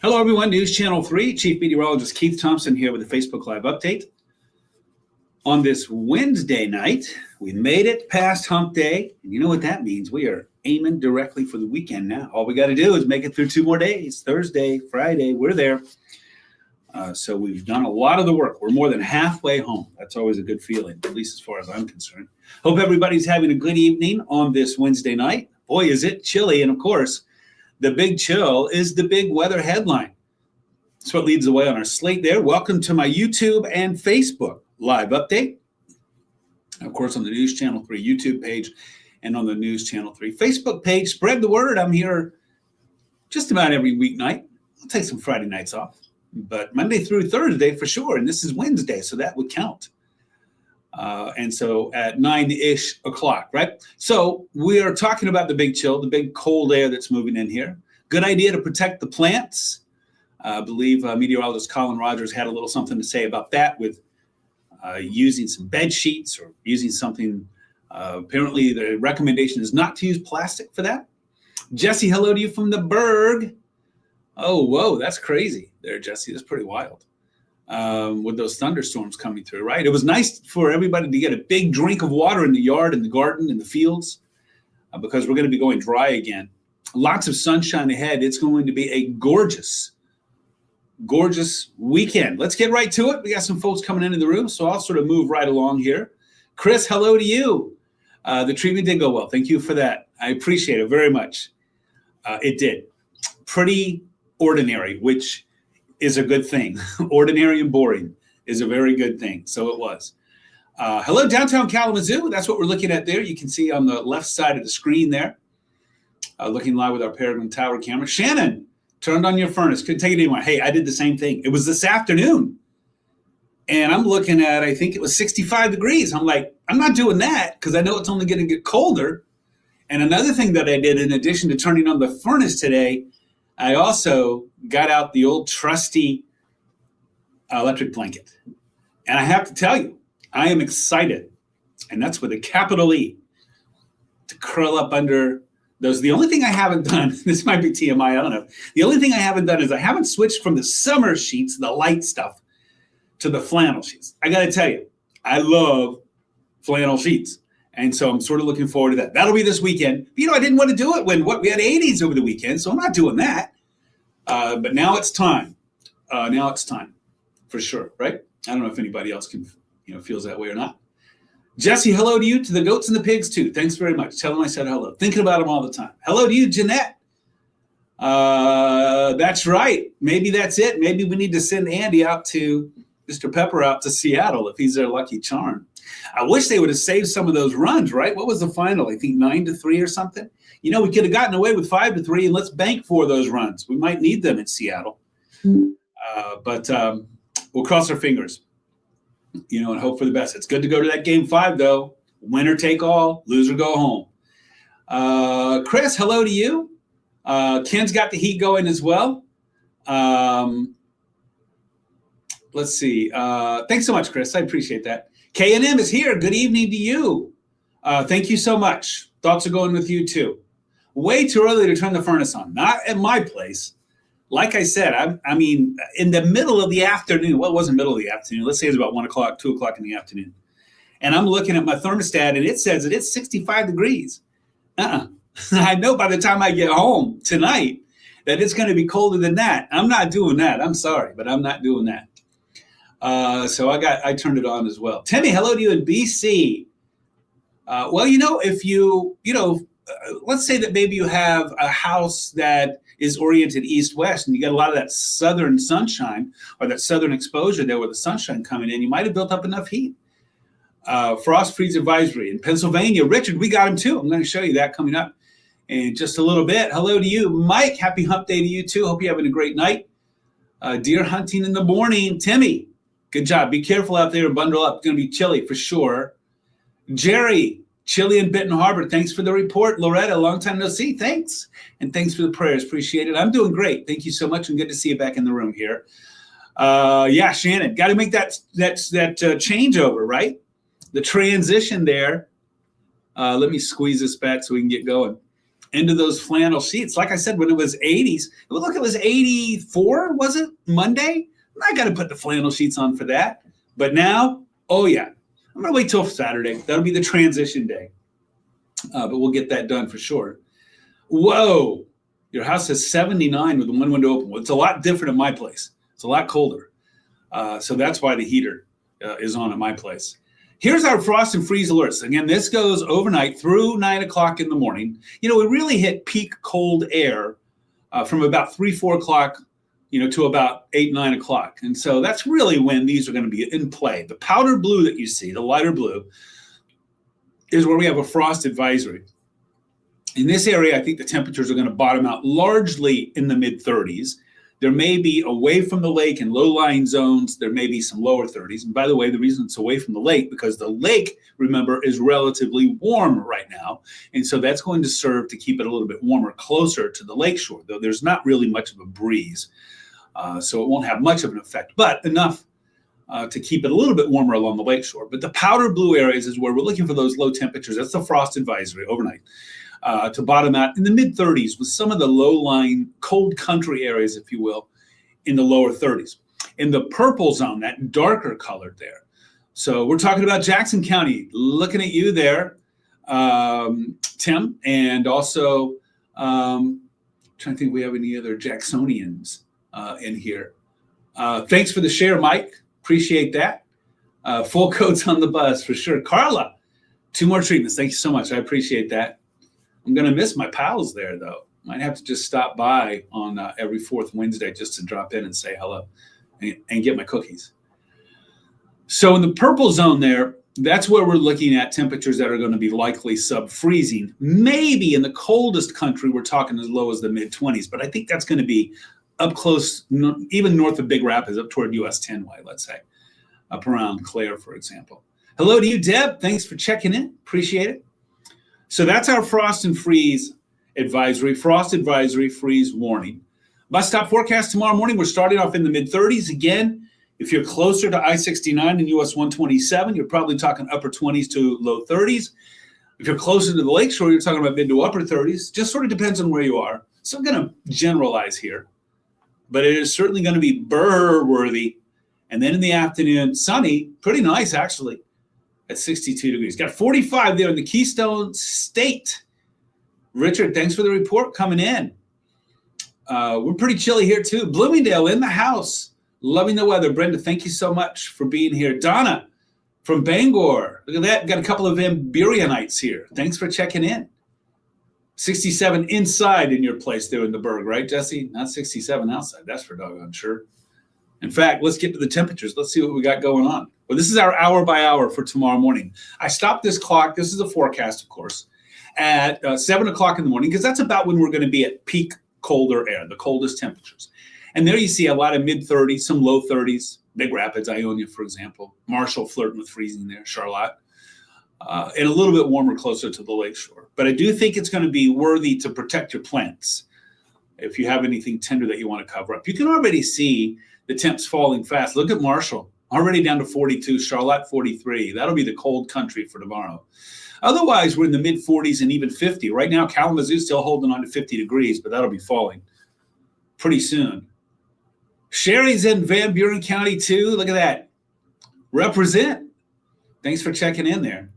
Hello, everyone. News Channel 3, Chief Meteorologist Keith Thompson here with a Facebook Live update. On this Wednesday night, we made it past hump day. And you know what that means? We are aiming directly for the weekend now. All we got to do is make it through 2 more days. Thursday, Friday, we're there. So we've done a lot of the work. We're more than halfway home. That's always a good feeling, at least as far as I'm concerned. Hope everybody's having a good evening on this Wednesday night. Boy, is it chilly. And of course, the big chill is the big weather headline. That's what leads the way on our slate there. Welcome to my YouTube and Facebook live update. Of course, on the News Channel 3 YouTube page and on the News Channel 3 Facebook page. Spread the word. I'm here just about every weeknight. I'll take some Friday nights off, but Monday through Thursday for sure. And this is Wednesday, so that would count. And so at 9-ish o'clock, right? So we are talking about the big chill, the big cold air that's moving in here. Good idea to protect the plants. I believe meteorologist Colin Rogers had a little something to say about that with using some bed sheets or using something. Apparently, the recommendation is not to use plastic for that. Jesse, hello to you from the Berg. Oh, whoa, that's crazy there, Jesse. That's pretty wild. With those thunderstorms coming through, right? It was nice for everybody to get a big drink of water in the yard, in the garden, in the fields, because we're going to be going dry again. Lots of sunshine ahead. It's going to be a gorgeous, gorgeous weekend. Let's get right to it. We got some folks coming into the room, so I'll sort of move right along here. Chris, hello to you. The treatment did go well. Thank you for that. I appreciate it very much. It did. Pretty ordinary, which is a good thing. Ordinary and boring is a very good thing. So it was. Hello, downtown Kalamazoo. That's what we're looking at there. You can see on the left side of the screen there, looking live with our Peregrine Tower camera. Shannon, turned on your furnace. Couldn't take it anymore. Hey, I did the same thing. It was this afternoon. And I'm looking at, I think it was 65 degrees. I'm like, I'm not doing that because I know it's only going to get colder. And another thing that I did, in addition to turning on the furnace today, I also got out the old trusty electric blanket. And I have to tell you, I am excited, and that's with a capital E, to curl up under those. The only thing I haven't done, this might be TMI, I don't know. The only thing I haven't done is I haven't switched from the summer sheets, the light stuff, to the flannel sheets. I got to tell you, I love flannel sheets. And so I'm sort of looking forward to that. That'll be this weekend. But, I didn't want to do it when we had 80s over the weekend, so I'm not doing that. But now it's time. Now it's time, for sure, right? I don't know if anybody else can, feels that way or not. Jesse, hello to you, to the goats and the pigs too. Thanks very much. Tell them I said hello. Thinking about them all the time. Hello to you, Jeanette. That's right. Maybe that's it. Maybe we need to send Andy out to Mr. Pepper out to Seattle if he's their lucky charm. I wish they would have saved some of those runs, right? What was the final? I think 9-3 or something. We could have gotten away with 5-3, and let's bank for those runs. We might need them in Seattle. But we'll cross our fingers, and hope for the best. It's good to go to that game 5, though. Winner take all, loser go home. Chris, hello to you. Ken's got the heat going as well. Let's see. Thanks so much, Chris. I appreciate that. K&M is here. Good evening to you. Thank you so much. Thoughts are going with you, too. Way too early to turn the furnace on. Not at my place. Like I said, I mean, in the middle of the afternoon. Well, it wasn't middle of the afternoon. Let's say it's about 1 o'clock, 2 o'clock in the afternoon. And I'm looking at my thermostat, and it says that it's 65 degrees. I know by the time I get home tonight that it's going to be colder than that. I'm not doing that. I'm sorry, but I'm not doing that. So I turned it on as well. Timmy, hello to you in BC. Well, if let's say that maybe you have a house that is oriented east-west and you get a lot of that southern sunshine or that southern exposure there with the sunshine coming in, you might have built up enough heat. Frost freeze advisory in Pennsylvania. Richard, we got him too. I'm going to show you that coming up in just a little bit. Hello to you. Mike, happy hump day to you too. Hope you're having a great night. Deer hunting in the morning. Timmy, good job. Be careful out there and bundle up. It's going to be chilly for sure. Jerry, chilly in Benton Harbor. Thanks for the report. Loretta, long time no see. Thanks. And thanks for the prayers. Appreciate it. I'm doing great. Thank you so much. And good to see you back in the room here. Yeah, Shannon, got to make that changeover, right? The transition there. Let me squeeze this back so we can get going. into those flannel sheets. Like I said, when it was 80s, look, it was 84, was it, Monday? I got to put the flannel sheets on for that. But now, oh yeah, I'm going to wait till Saturday. That'll be the transition day. But we'll get that done for sure. Whoa, your house has 79 with the one window open. Well, it's a lot different at my place. It's a lot colder. So that's why the heater is on at my place. Here's our frost and freeze alerts. Again, this goes overnight through 9 o'clock in the morning. You know, we really hit peak cold air from about 3, 4 o'clock, you know, to about 8, 9 o'clock. And so that's really when these are going to be in play. The powder blue that you see, the lighter blue, is where we have a frost advisory. In this area, I think the temperatures are going to bottom out largely in the mid-30s. There may be away from the lake and low-lying zones, there may be some lower 30s. And by the way, the reason it's away from the lake, because the lake, remember, is relatively warm right now. And so that's going to serve to keep it a little bit warmer closer to the lakeshore, though there's not really much of a breeze. So it won't have much of an effect, but enough to keep it a little bit warmer along the lakeshore. But the powder blue areas is where we're looking for those low temperatures. That's the frost advisory overnight. To bottom out in the mid-30s with some of the low-lying cold country areas, if you will, in the lower 30s. In the purple zone, that darker colored there. So we're talking about Jackson County. Looking at you there, Tim, and also trying to think if we have any other Jacksonians in here. Thanks for the share, Mike. Appreciate that. Full coats on the bus for sure. Carla, 2 more treatments. Thank you so much. I appreciate that. I'm going to miss my pals there, though. Might have to just stop by on every 4th Wednesday just to drop in and say hello and get my cookies. So in the purple zone there, that's where we're looking at temperatures that are going to be likely sub-freezing. Maybe in the coldest country, we're talking as low as the mid-20s, but I think that's going to be up close, even north of Big Rapids, up toward US 10-way, let's say, up around Clare, for example. Hello to you, Deb. Thanks for checking in. Appreciate it. So that's our frost and freeze advisory, freeze warning. Bus stop forecast tomorrow morning. We're starting off in the mid-30s. Again, if you're closer to I-69 and US 127, you're probably talking upper 20s to low 30s. If you're closer to the lakeshore, you're talking about mid to upper 30s. Just sort of depends on where you are. So I'm going to generalize here, but it is certainly going to be burr-worthy. And then in the afternoon, sunny, pretty nice actually, at 62 degrees. Got 45 there in the Keystone State. Richard, thanks for the report coming in. We're pretty chilly here too. Bloomingdale in the house. Loving the weather. Brenda, thank you so much for being here. Donna from Bangor. Look at that. Got a couple of Amburianites here. Thanks for checking in. 67 inside in your place there in the Berg, right, Jesse? Not 67 outside. That's for doggone sure. In fact, let's get to the temperatures. Let's see what we got going on. Well, this is our hour by hour for tomorrow morning. I stopped this clock. This is a forecast, of course, at 7 o'clock in the morning, because that's about when we're going to be at peak colder air, the coldest temperatures. And there you see a lot of mid-30s, some low 30s, Big Rapids, Ionia, for example. Marshall flirting with freezing there, Charlotte. And a little bit warmer closer to the lakeshore. But I do think it's going to be worthy to protect your plants if you have anything tender that you want to cover up. You can already see the temps falling fast. Look at Marshall, already down to 42, Charlotte 43. That'll be the cold country for tomorrow. Otherwise, we're in the mid-40s and even 50. Right now, Kalamazoo's still holding on to 50 degrees, but that'll be falling pretty soon. Sherry's in Van Buren County, too. Look at that. Represent. Thanks for checking in there.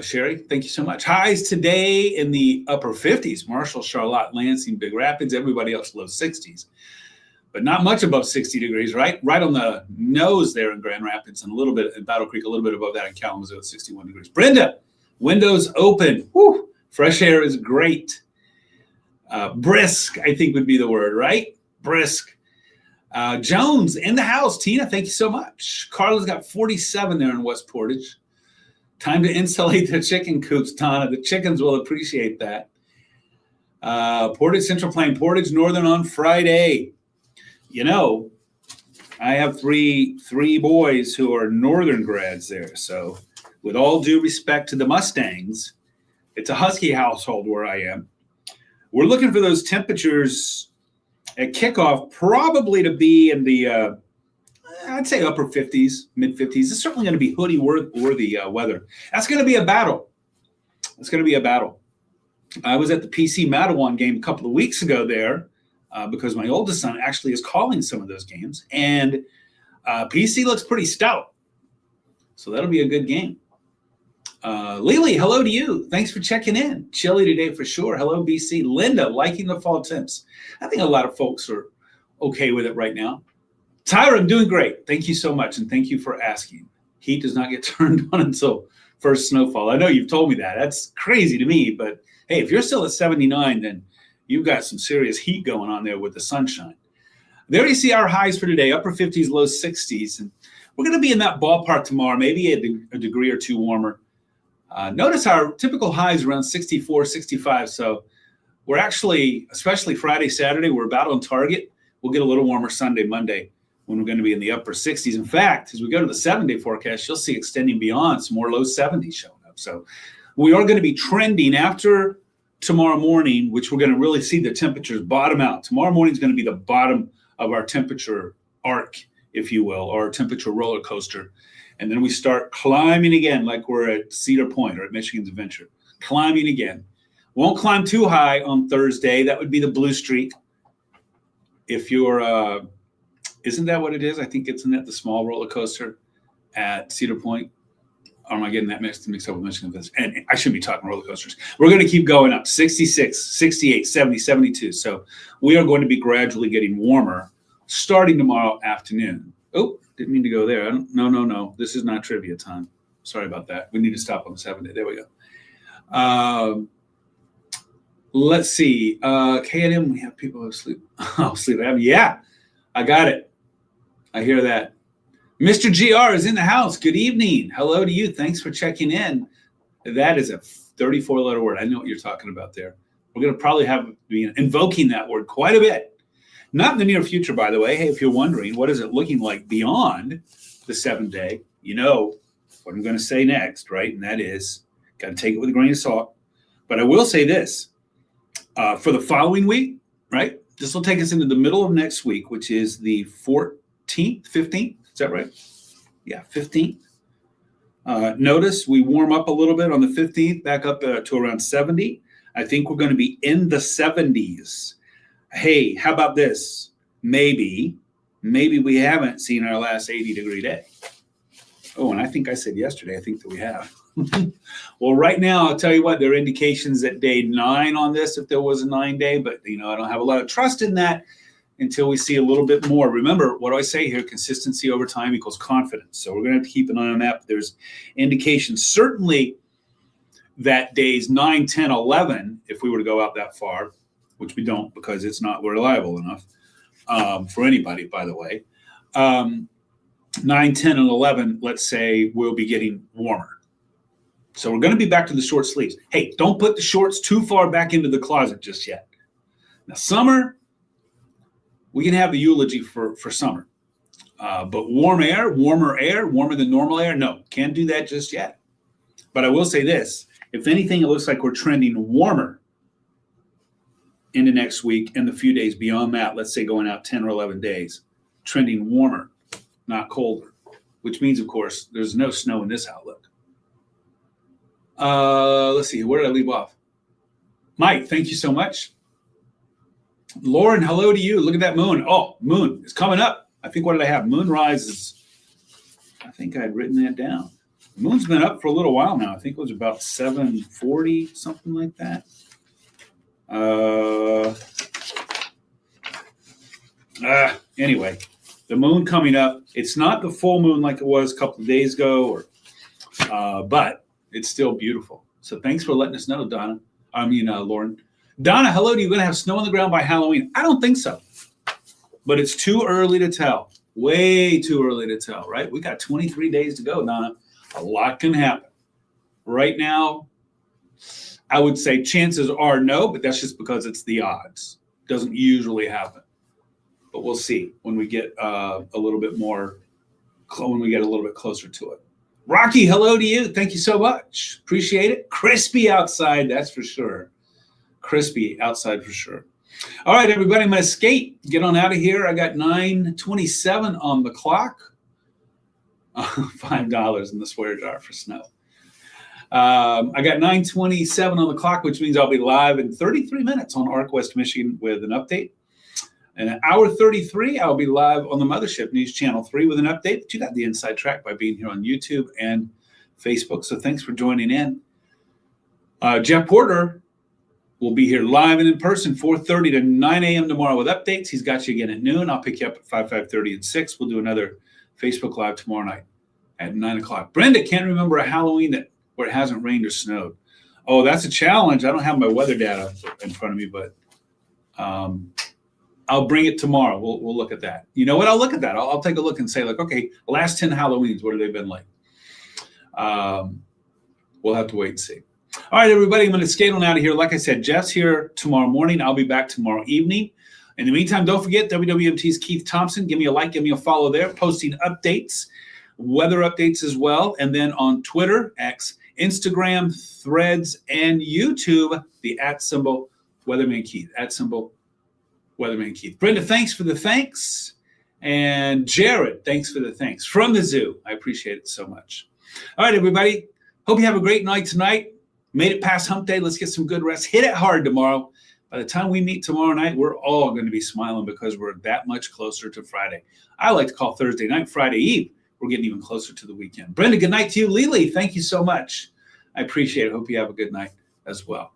Sherry, thank you so much. Highs today in the upper 50s. Marshall, Charlotte, Lansing, Big Rapids, everybody else low 60s. But not much above 60 degrees, right? Right on the nose there in Grand Rapids, and a little bit in Battle Creek, a little bit above that in Kalamazoo at 61 degrees. Brenda, windows open. Whew, fresh air is great. Brisk, I think would be the word, right? Brisk. Jones in the house. Tina, thank you so much. Carla's got 47 there in West Portage. Time to insulate the chicken coops, Donna. The chickens will appreciate that. Portage, Central Plain, Portage, Northern on Friday. You know, I have three boys who are Northern grads there. So with all due respect to the Mustangs, it's a Husky household where I am. We're looking for those temperatures at kickoff probably to be in the, I'd say upper 50s, mid 50s. It's certainly going to be hoodie worthy weather. That's going to be a battle. It's going to be a battle. I was at the PC Madawan game a couple of weeks ago there because my oldest son actually is calling some of those games. And PC looks pretty stout. So that'll be a good game. Lily, hello to you. Thanks for checking in. Chilly today for sure. Hello, BC. Linda, liking the fall temps. I think a lot of folks are okay with it right now. Tyra, I'm doing great. Thank you so much. And thank you for asking. Heat does not get turned on until first snowfall. I know you've told me that. That's crazy to me. But hey, if you're still at 79, then you've got some serious heat going on there with the sunshine. There you see our highs for today, upper 50s, low 60s. And we're going to be in that ballpark tomorrow, maybe a degree or two warmer. Notice our typical highs around 64, 65. So we're actually, especially Friday, Saturday, we're about on target. We'll get a little warmer Sunday, Monday, when we're going to be in the upper 60s. In fact, as we go to the 7-day forecast, you'll see extending beyond some more low 70s showing up. So we are going to be trending after tomorrow morning, which we're going to really see the temperatures bottom out. Tomorrow morning is going to be the bottom of our temperature arc, if you will, or temperature roller coaster. And then we start climbing again, like we're at Cedar Point or at Michigan's Adventure. Climbing again. Won't climb too high on Thursday. That would be the blue streak. If you're, isn't that what it is? I think it's the small roller coaster at Cedar Point. Or am I getting that mixed up with Michigan Adventure? And I shouldn't be talking roller coasters. We're going to keep going up, 66, 68, 70, 72. So we are going to be gradually getting warmer starting tomorrow afternoon. Oh, didn't mean to go there. No. This is not trivia time. Sorry about that. We need to stop on the 7-day. There we go. Let's see. K&M, we have people who sleep. Oh, sleep. Yeah, I got it. I hear that. Mr. GR is in the house. Good evening. Hello to you. Thanks for checking in. That is a 34-letter word. I know what you're talking about there. We're going to probably be invoking that word quite a bit. Not in the near future, by the way. Hey, if you're wondering, what is it looking like beyond the 7-day? You know what I'm going to say next, right? And that is, got to take it with a grain of salt. But I will say this. For the following week, right? This will take us into the middle of next week, which is the 14th, 15th. Is that right? Yeah, 15th. Notice we warm up a little bit on the 15th, back up to around 70. I think we're going to be in the 70s. Hey, how about this? Maybe we haven't seen our last 80-degree day. Oh, and I think I said yesterday, I think that we have. Well, right now, I'll tell you what, there are indications at day 9 on this, if there was a 9-day, but I don't have a lot of trust in that until we see a little bit more. Remember, what do I say here? Consistency over time equals confidence. So we're going to have to keep an eye on that. But there's indications certainly that days 9, 10, 11, if we were to go out that far, which we don't because it's not reliable enough for anybody, by the way. 9, 10, and 11, let's say, we'll be getting warmer. So we're going to be back to the short sleeves. Hey, don't put the shorts too far back into the closet just yet. Now, summer, we can have the eulogy for summer. But warmer air, warmer than normal air, no, can't do that just yet. But I will say this. If anything, it looks like we're trending warmer into next week and the few days beyond that, let's say going out 10 or 11 days, trending warmer, not colder, which means, of course, there's no snow in this outlook. Let's see, where did I leave off? Mike, thank you so much. Lauren, hello to you. Look at that moon. Oh, moon is coming up. I think, what did I have? Moonrise is, I think I had written that down. The moon's been up for a little while now. I think it was about 7:40, something like that. Anyway, the moon coming up. It's not the full moon like it was a couple of days ago, but it's still beautiful. So thanks for letting us know, Donna. Lauren. Donna, hello to you. Going to have snow on the ground by Halloween? I don't think so. But it's too early to tell. Way too early to tell, right? We got 23 days to go, Donna. A lot can happen. Right now, I would say chances are no, but that's just because it's the odds. Doesn't usually happen. But we'll see when we get a little bit closer to it. Rocky, hello to you. Thank you so much. Appreciate it. Crispy outside, that's for sure. Crispy outside for sure. All right, everybody, I'm going to skate. Get on out of here. I got 9:27 on the clock. $5 in the swear jar for snow. I got 9:27 on the clock, which means I'll be live in 33 minutes on ARC West Michigan with an update. And an hour 33, I'll be live on the Mothership News Channel 3 with an update. But you got the inside track by being here on YouTube and Facebook. So thanks for joining in. Jeff Porter will be here live and in person, 4:30 to 9 a.m. tomorrow with updates. He's got you again at noon. I'll pick you up at 5:30, and 6. We'll do another Facebook Live tomorrow night at 9 o'clock. Brenda can't remember a Halloween where it hasn't rained or snowed. Oh, that's a challenge. I don't have my weather data in front of me, but I'll bring it tomorrow. We'll look at that. You know what? I'll look at that. I'll take a look and say, like, okay, the last 10 Halloweens, what have they been like? We'll have to wait and see. All right, everybody, I'm going to skate on out of here. Like I said, Jeff's here tomorrow morning. I'll be back tomorrow evening. In the meantime, don't forget WWMT's Keith Thompson. Give me a like, give me a follow there. Posting updates, weather updates as well. And then on Twitter, X, Instagram, Threads, and YouTube, the @ Weatherman Keith, @ Weatherman Keith. Brenda, thanks for the thanks. And Jared, thanks for the thanks. From the zoo. I appreciate it so much. All right, everybody. Hope you have a great night tonight. Made it past hump day. Let's get some good rest. Hit it hard tomorrow. By the time we meet tomorrow night, we're all going to be smiling because we're that much closer to Friday. I like to call Thursday night Friday Eve. We're getting even closer to the weekend. Brenda, good night to you. Lily, thank you so much. I appreciate it. Hope you have a good night as well.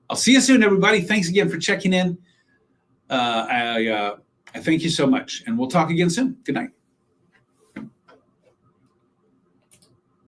I'll see you soon, everybody. Thanks again for checking in. I thank you so much, and we'll talk again soon. Good night.